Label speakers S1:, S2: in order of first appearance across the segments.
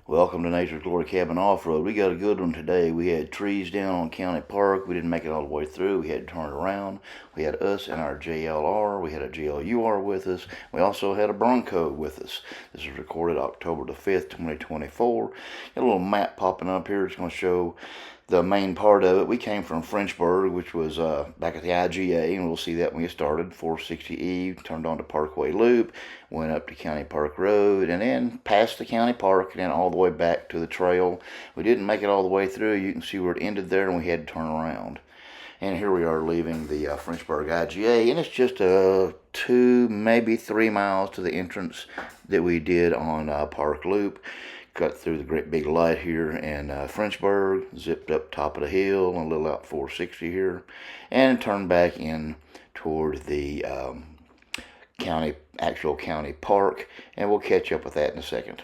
S1: Welcome to Nature's Glory Cabin Off-Road. We got a good one today. We had trees down on County Park. We didn't make it all the way through. We had to turn around. We had us and our JLR. We had a JLUR with us. We also had a Bronco with us. This was recorded October the 5th, 2024. Got a little map popping up here. It's going to show the main part of it. We came from Frenchburg, which was back at the IGA, and we'll see that when we started. 460E, turned onto Parkway Loop, went up to County Park Road, and then past the County Park, and then all the way back to the trail. We didn't make it all the way through. You can see where it ended there, and we had to turn around. And here we are leaving the Frenchburg IGA, and it's just 2, maybe 3 miles to the entrance that we did on Park Loop. Cut through the great big light here in Frenchburg, zipped up top of the hill, a little out 460 here, and turned back in toward the actual county park, and we'll catch up with that in a second.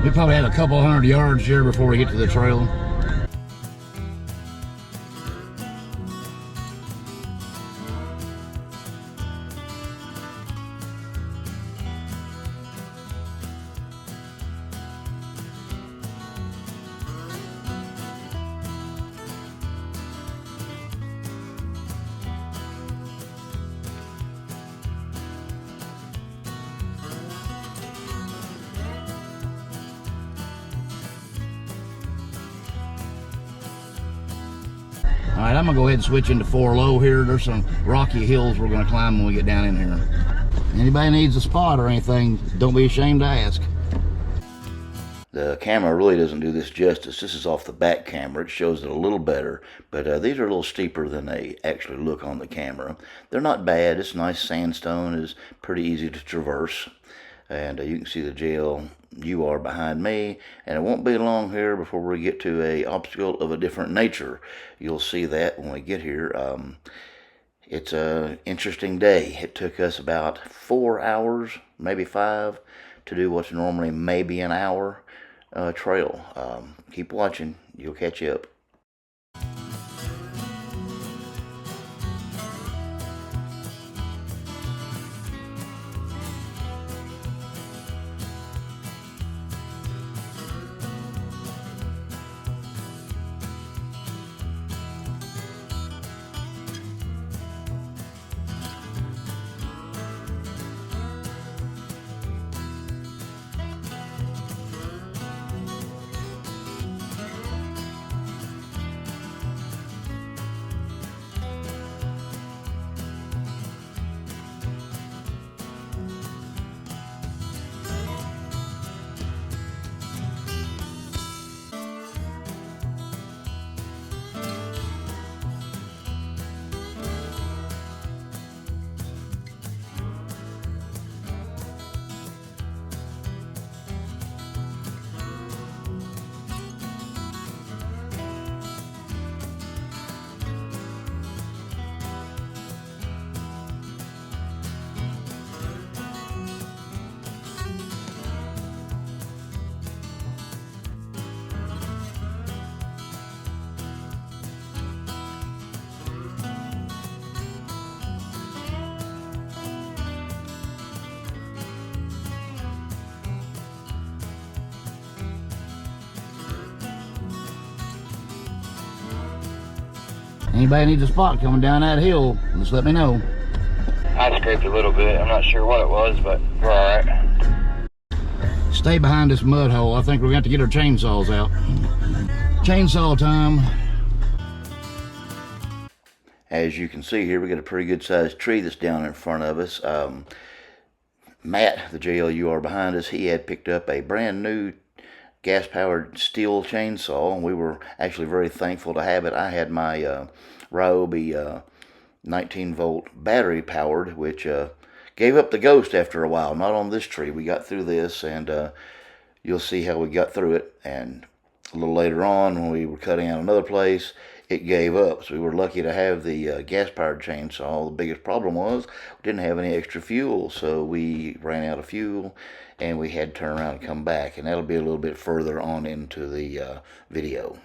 S2: We probably had a couple hundred yards here before we get to the trail. All right, I'm gonna go ahead and switch into 4 low here. There's some rocky hills we're gonna climb when we get down in here. Anybody needs a spot or anything, don't be ashamed to ask.
S1: The camera really doesn't do this justice. This is off the back camera. It shows it a little better, but these are a little steeper than they actually look on the camera. They're not bad. It's nice sandstone. It's pretty easy to traverse. And you can see the JLUR behind me, and it won't be long here before we get to a obstacle of a different nature. You'll see that when we get here. It's an interesting day. It took us about 4 hours, maybe 5, to do what's normally maybe an hour trail. Keep watching. You'll catch up.
S2: Anybody needs a spot coming down that hill, just let me know.
S3: I scraped a little bit. I'm not sure what it was, but we're all right.
S2: Stay behind this mud hole. I think we're going to have to get our chainsaws out. Chainsaw time.
S1: As you can see here, we got a pretty good sized tree that's down in front of us. Matt, the JLUR behind us, he had picked up a brand new gas-powered Stihl chainsaw, and we were actually very thankful to have it. I had my Ryobi 19-volt battery-powered, which gave up the ghost after a while. Not on this tree. We got through this, and you'll see how we got through it. And a little later on, when we were cutting out another place, it gave up. So we were lucky to have the gas-powered chainsaw. The biggest problem was we didn't have any extra fuel, so we ran out of fuel, and we had to turn around and come back. And that'll be a little bit further on into the video.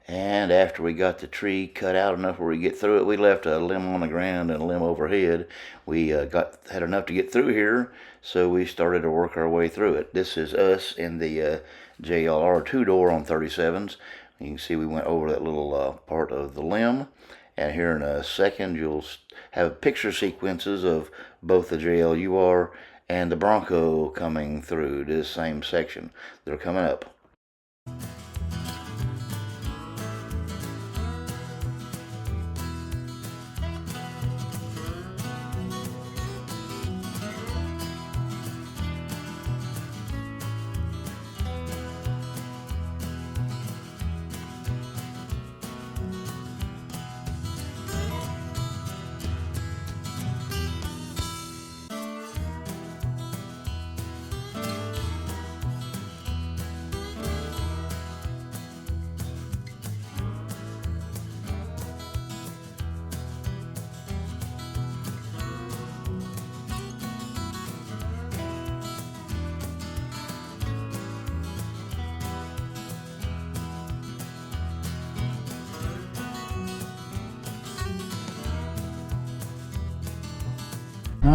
S1: And after we got the tree cut out enough where we get through it, we left a limb on the ground and a limb overhead. We had enough to get through here, so we started to work our way through it. This is us in the JLR 2-door on 37s. You can see we went over that little part of the limb. And here in a second, you'll have picture sequences of both the JLUR and the Bronco coming through this same section. They're coming up.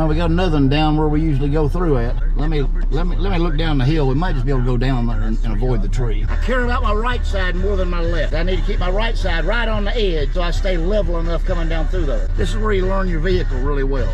S2: We got another one down where we usually go through at. Let me look down the hill. We might just be able to go down there and avoid the tree. I care about my right side more than my left. I need to keep my right side right on the edge so I stay level enough coming down through there. This is where you learn your vehicle really well.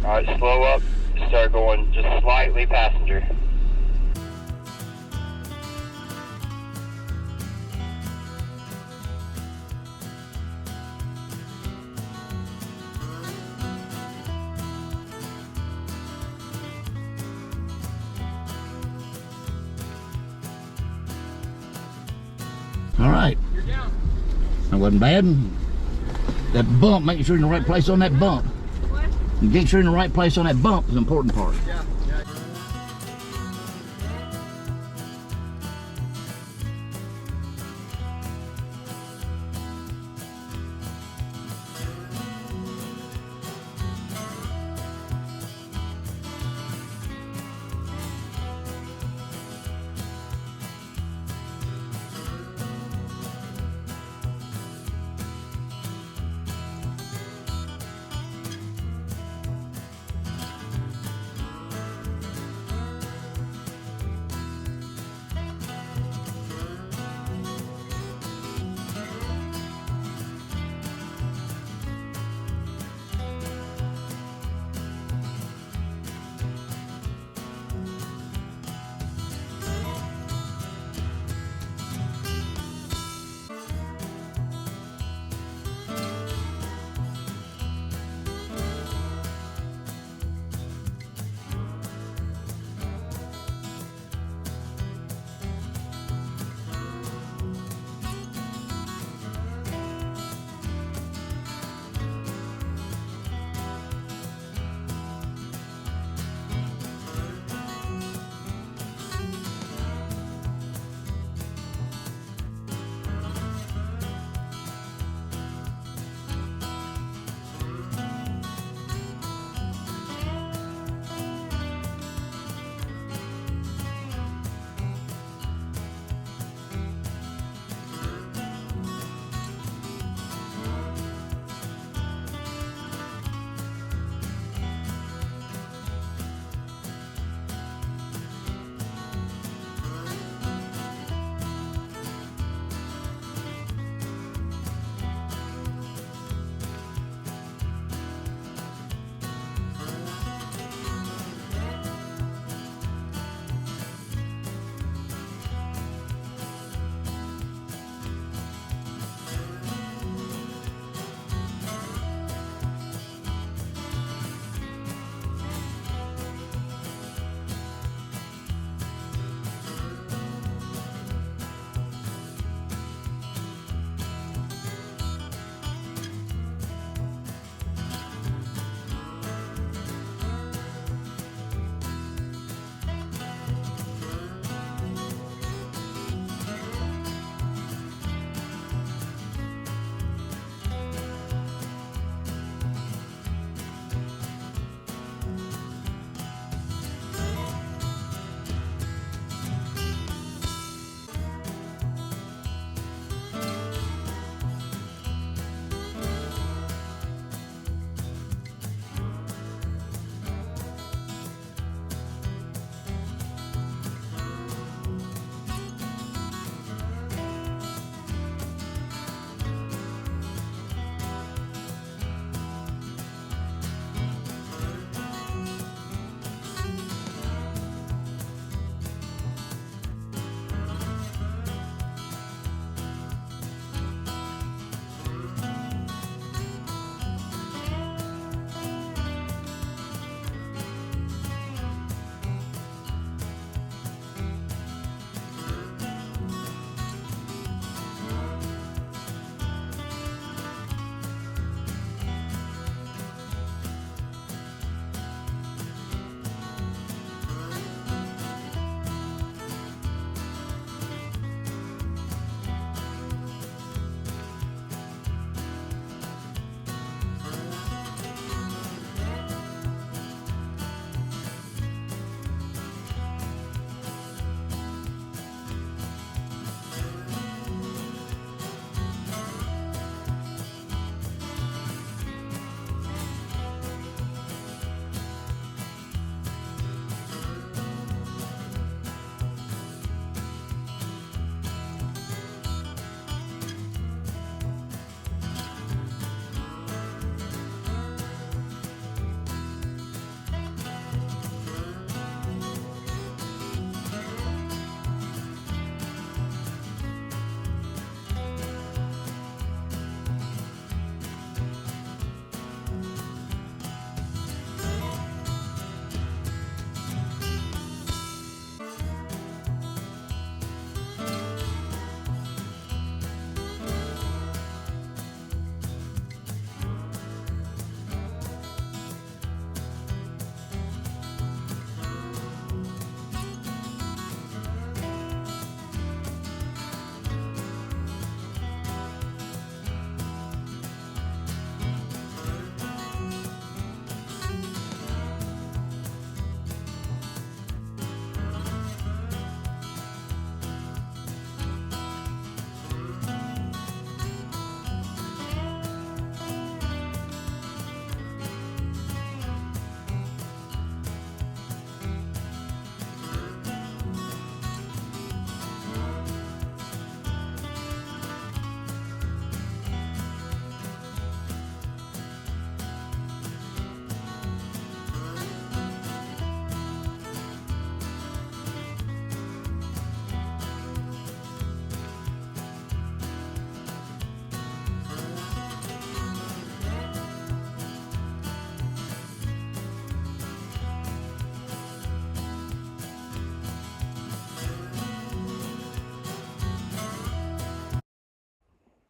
S3: Alright, slow up, start going just slightly passenger.
S2: Alright. That wasn't bad. That bump, making sure you're in the right place on that bump. And getting sure you're in the right place on that bump is the important part.
S4: Yeah.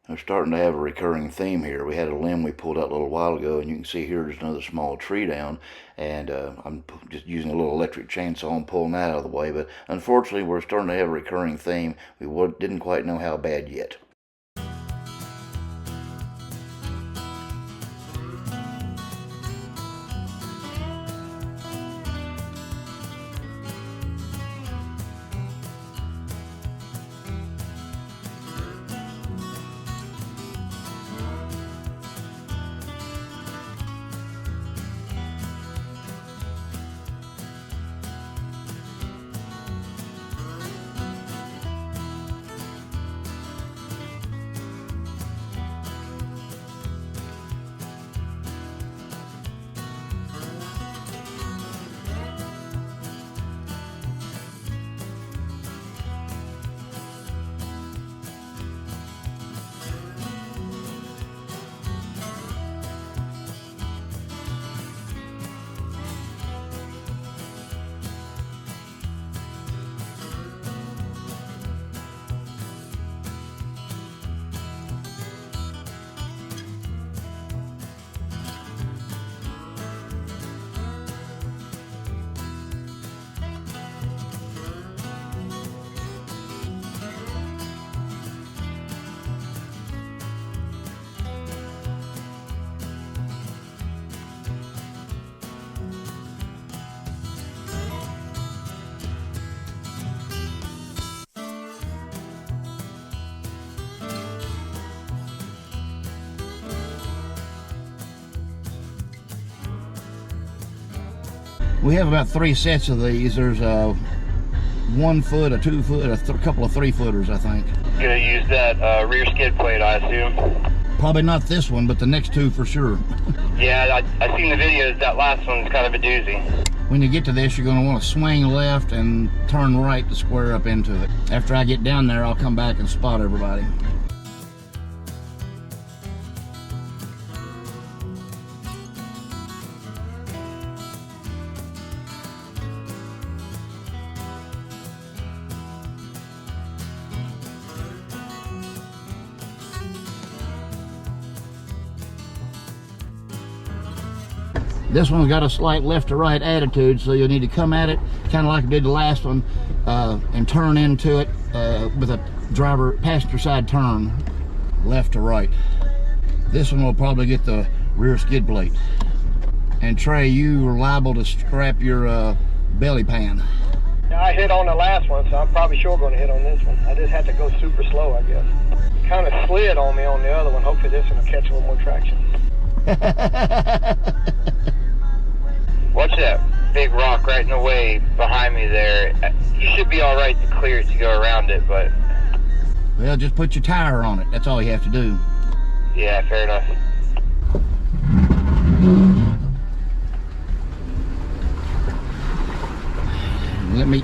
S1: We're starting to have a recurring theme here. We had a limb we pulled out a little while ago, and you can see here there's another small tree down, and I'm just using a little electric chainsaw and pulling that out of the way. But unfortunately, we're starting to have a recurring theme. We didn't quite know how bad yet. We have about 3 sets of these. There's a 1 foot, a 2 foot, a couple of 3-footers, I think.
S3: Gonna use that rear skid plate, I assume.
S1: Probably not this one, but the next 2 for sure.
S3: Yeah, I seen the videos. That last one's kind of a doozy.
S1: When you get to this, you're going to want to swing left and turn right to square up into it. After I get down there, I'll come back and spot everybody. This one's got a slight left to right attitude, so you'll need to come at it kind of like I did the last one and turn into it with a passenger side turn, left to right. This one will probably get the rear skid plate. And Trey, you are liable to strap your belly pan.
S4: Yeah, I hit on the last one, so I'm probably sure going to hit on this one. I just had to go super slow, I guess. It kind of slid on me on the other one. Hopefully this one will catch a little more traction.
S3: Watch that big rock right in the way behind me there. You should be all right to clear it to go around it, but...
S1: Well, just put your tire on it. That's all you have to do.
S3: Yeah, fair enough.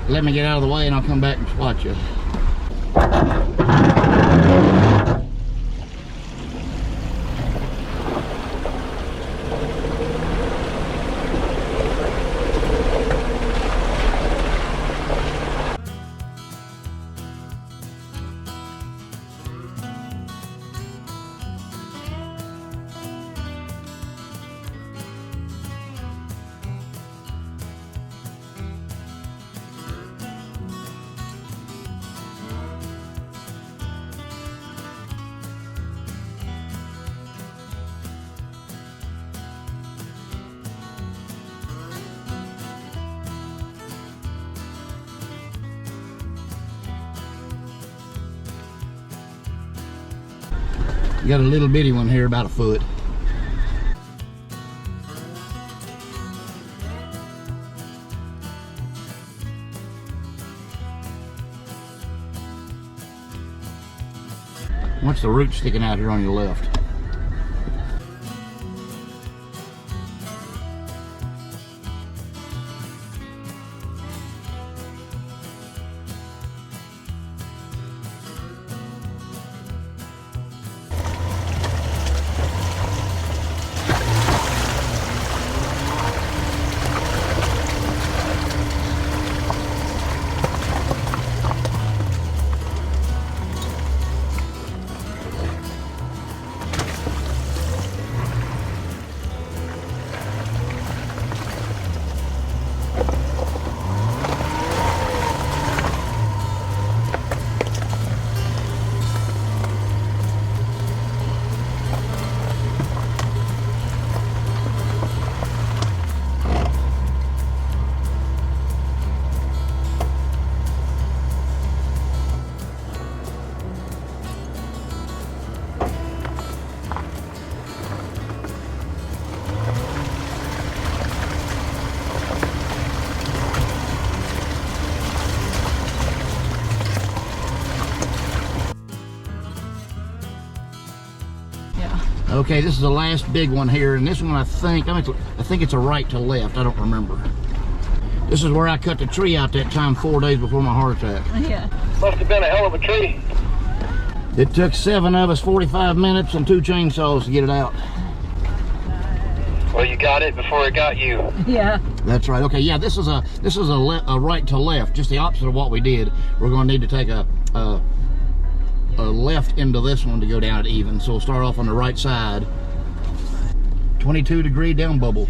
S1: Let me get out of the way and I'll come back and spot you. You got a little bitty one here, about a foot. What's the root sticking out here on your left?
S2: Okay, this is the last big one here, and this one I think it's a right to left. I don't remember. This is where I cut the tree out that time 4 days before my heart attack.
S5: Yeah.
S4: Must have been a hell of a tree.
S2: It took 7 of us 45 minutes and 2 chainsaws to get it out.
S3: Well, you got it before it got you.
S5: Yeah.
S2: That's right. Okay, yeah, this is a right to left, just the opposite of what we did. We're going to need to take a left into this one to go down it even. So we'll start off on the right side. 22-degree down bubble.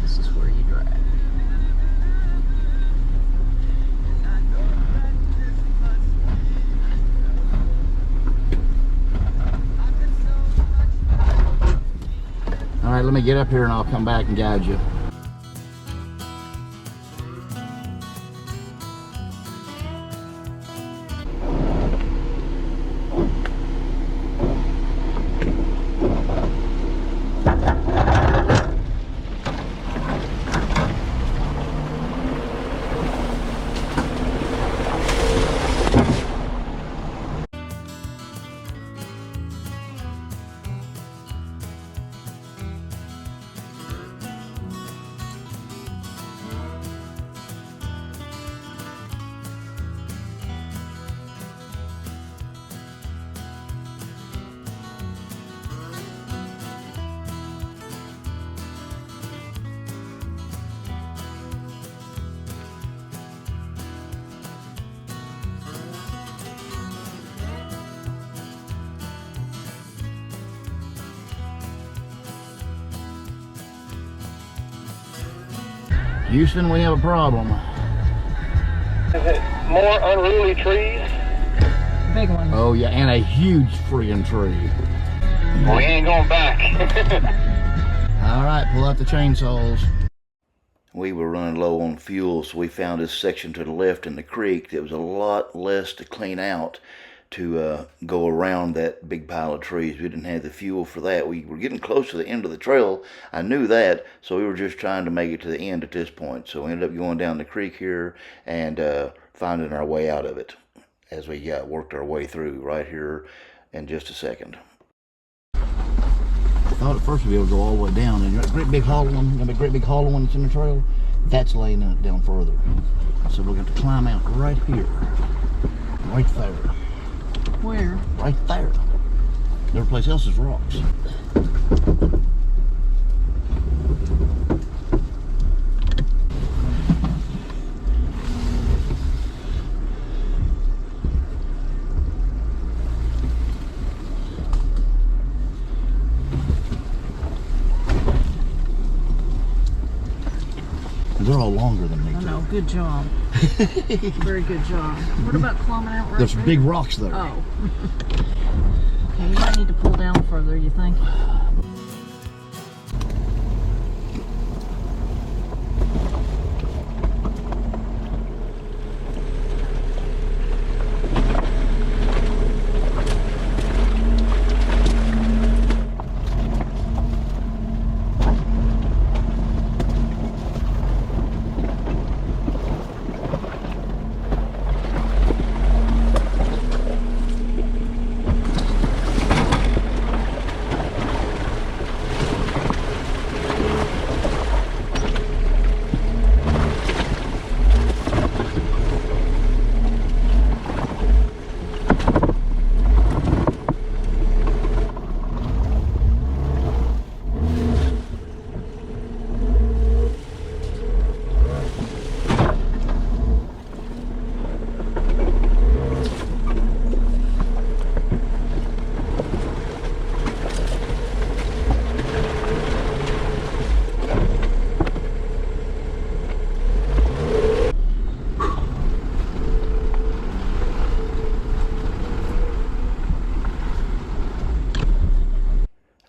S5: This is where you drive.
S2: All right, let me get up here and I'll come back and guide you. Houston, we have a problem.
S4: Is it more unruly trees?
S5: Big one.
S2: Oh yeah, and a huge friggin' tree.
S3: We ain't going back.
S2: All right, pull out the chainsaws.
S1: We were running low on fuel, so we found this section to the left in the creek that was a lot less to clean out to go around that big pile of trees. We didn't have the fuel for that. We were getting close to the end of the trail. I knew that, so we were just trying to make it to the end at this point. So we ended up going down the creek here and finding our way out of it as we worked our way through right here in just a second.
S2: I thought at first we'd be able to go all the way down, and that great big hollow one, that great big hollow one that's in the trail, that's laying it down further. So we're going to climb out right here, right there.
S5: Where?
S2: Right there. Every place else is rocks. They're all longer than me.
S5: I know, good job. Very good job. What about climbing out right
S2: There's
S5: there?
S2: big rocks there.
S5: Oh. Okay, you might need to pull down further, you think?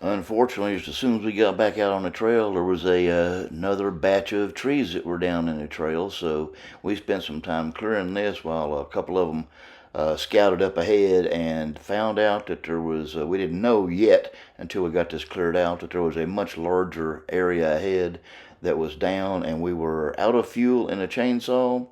S1: Unfortunately, as soon as we got back out on the trail, there was another batch of trees that were down in the trail. So we spent some time clearing this while a couple of them scouted up ahead and found out that there was, we didn't know yet until we got this cleared out, that there was a much larger area ahead that was down, and we were out of fuel in a chainsaw,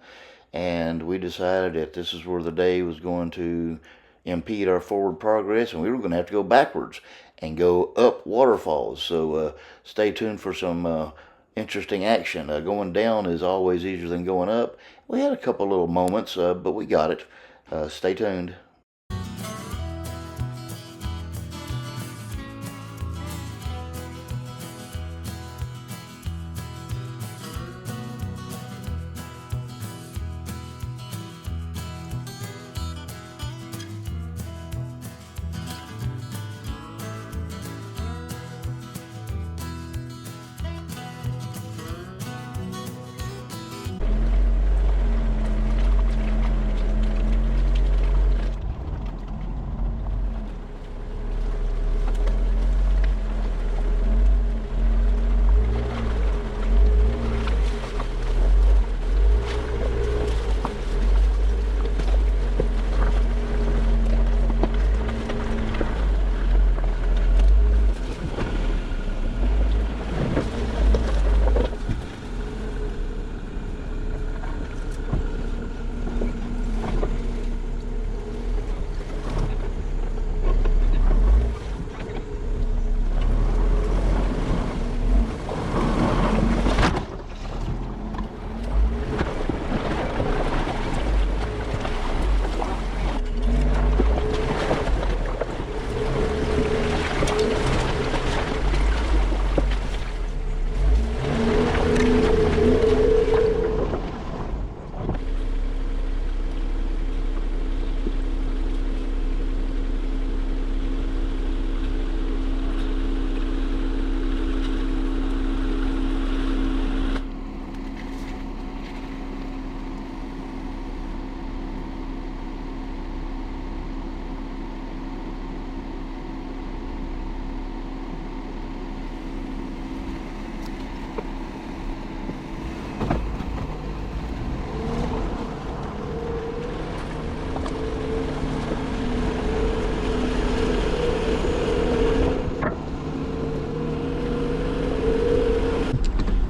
S1: and we decided that this is where the day was going to impede our forward progress, and we were going to have to go backwards and go up waterfalls. So stay tuned for some interesting action. Going down is always easier than going up. We had a couple little moments, but we got it. Stay tuned.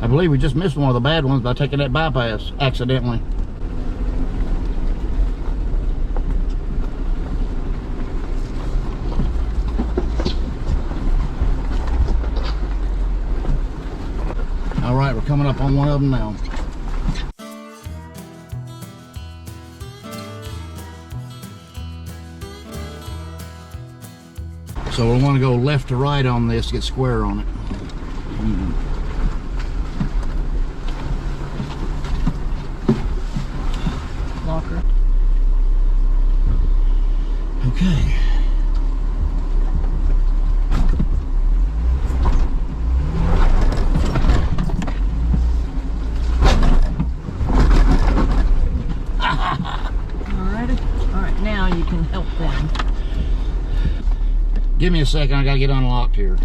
S2: I believe we just missed one of the bad ones by taking that bypass accidentally. All right, we're coming up on one of them now. So we want to go left to right on this, get square on it.
S5: Locker.
S2: Okay.
S5: All right, now you can help them.
S2: Give me a second, I gotta get unlocked here.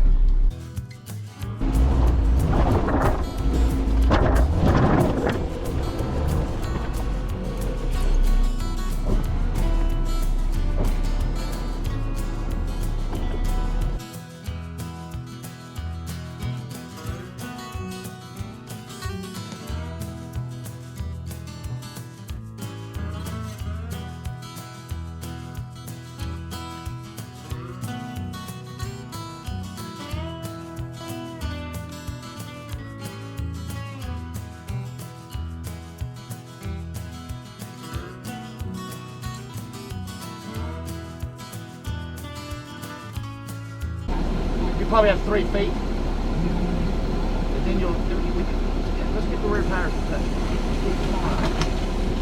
S2: You probably have 3 feet. And then you'll, let's get the rear tires to touch.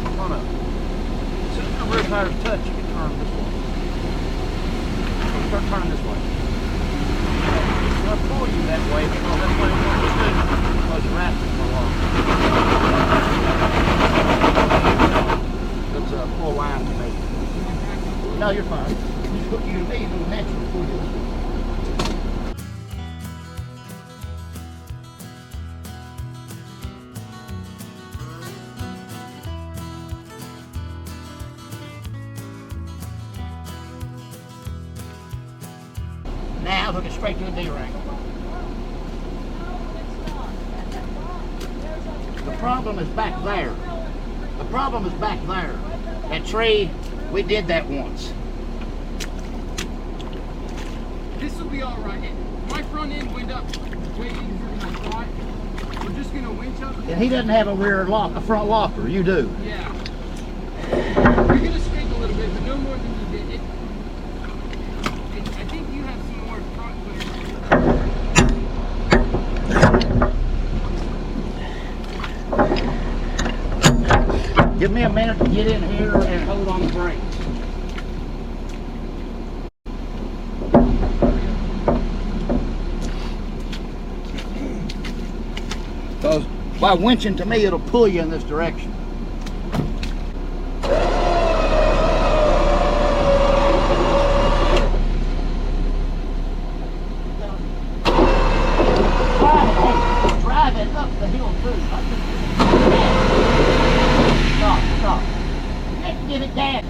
S2: Come on up. As soon as the rear tires touch, you can turn this way. Start turning this way. It's going to pull you that way because that's what it's going to do. Because you're wrapping for long. Let's pull a line to me. No, you're fine. You may do natural for you. Now hook it straight to the D-ring. The problem is back there. The problem is back there. That tree, we did that once.
S6: This will be all right. My front end went up way easier than I thought. We're just gonna winch up.
S2: And he doesn't have a front locker. You do.
S6: Yeah. You're gonna scrape a little bit, but no more than you did. I think you have some more front clearance.
S2: Give me a minute to get in here and hold on the brakes. Because by winching to me, it'll pull you in this direction. Drive it up the hill too. Stop. Let's get it down.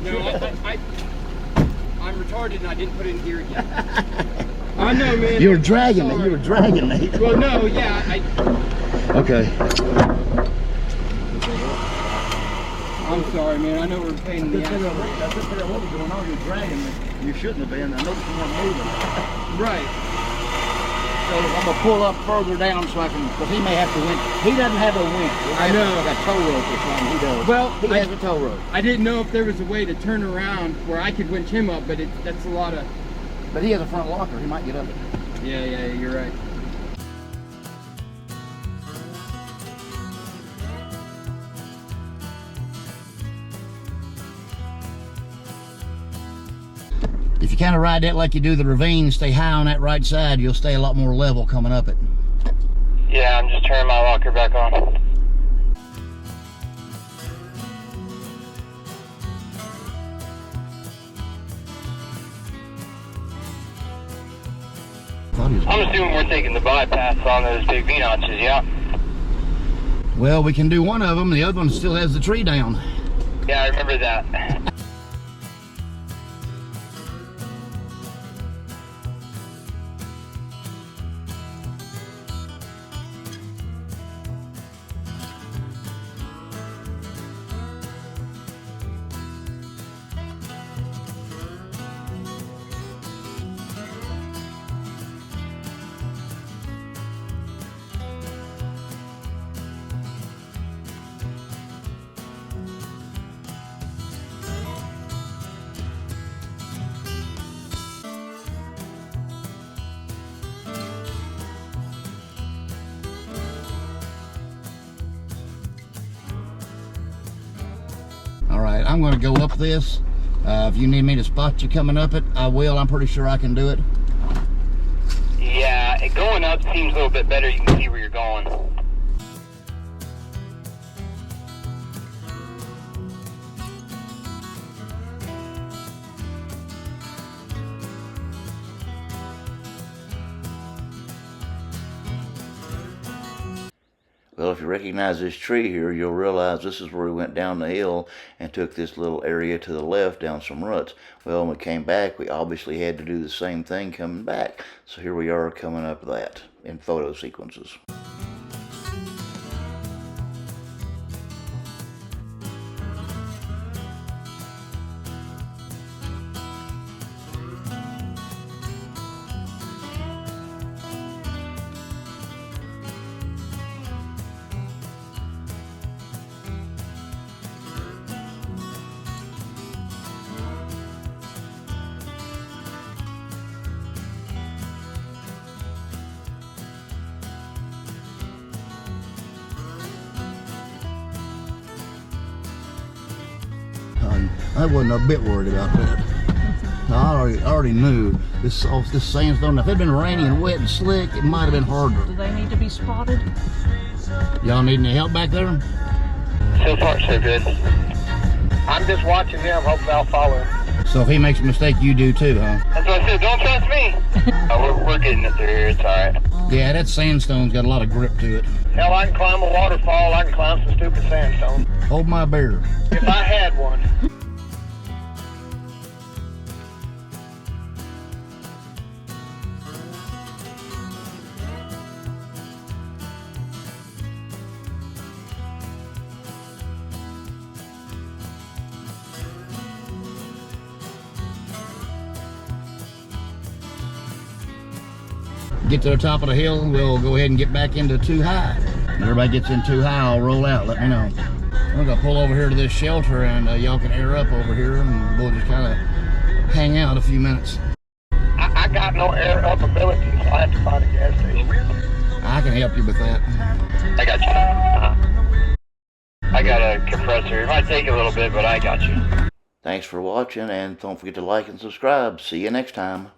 S6: No, I'm retarded and I didn't put it in gear again. I know, man.
S2: You were dragging me. You were dragging me.
S6: Well, no, yeah.
S2: Okay.
S6: I'm sorry, man. I know we're a pain in the ass.
S2: I couldn't figure out what was going on. You were dragging me. You shouldn't have been. I noticed you weren't moving.
S6: Right.
S2: So I'm going to pull up further down so I can, because he may have to winch. He doesn't have a winch.
S6: I know.
S2: Like a tow rope or something. He does.
S6: Well,
S2: he has a tow rope.
S6: I didn't know if there was a way to turn around where I could winch him up, but that's a lot of...
S2: But he has a front locker. He might get up it.
S6: Yeah, you're right.
S2: If you kind of ride that like you do the ravine, stay high on that right side, you'll stay a lot more level coming up it.
S3: Yeah, I'm just turning my locker back on. I'm assuming we're taking the bypass on those big V-notches, yeah?
S2: Well, we can do one of them. The other one still has the tree down.
S3: Yeah, I remember that.
S2: All right, I'm going to go up this. If you need me to spot you coming up it, I will. I'm pretty sure I can do it.
S3: Yeah, going up seems a little bit better. You can see where you're going.
S1: Well, if you recognize this tree here, you'll realize this is where we went down the hill and took this little area to the left down some ruts. Well, when we came back, we obviously had to do the same thing coming back. So here we are coming up that in photo sequences.
S2: I wasn't a bit worried about that. I already knew this sandstone. If it had been rainy and wet and slick, it might have been harder.
S5: Do they need to be spotted?
S2: Y'all need any help back there?
S3: So far, so good.
S4: I'm just watching him. Hopefully I'll follow him.
S2: So if he makes a mistake, you do too, huh?
S3: That's what I said. Don't trust me. We're getting it through here. It's all right.
S2: Yeah, that sandstone's got a lot of grip to it.
S4: Hell, I can climb a waterfall. I can climb some stupid sandstone.
S2: Hold my beer.
S4: If I had one.
S2: get to the top of the hill, we'll go ahead and get back into too high. When everybody gets in too high, I'll roll out. Let me know. I'm gonna pull over here to this shelter, and y'all can air up over here, and we'll just kind of hang out a few minutes.
S4: I got no air up ability, so I have to find a gas station.
S2: I can help you with that.
S3: I got you. I got a compressor. It might take a little bit, but I got you.
S1: Thanks for watching, and don't forget to like and subscribe. See you next time.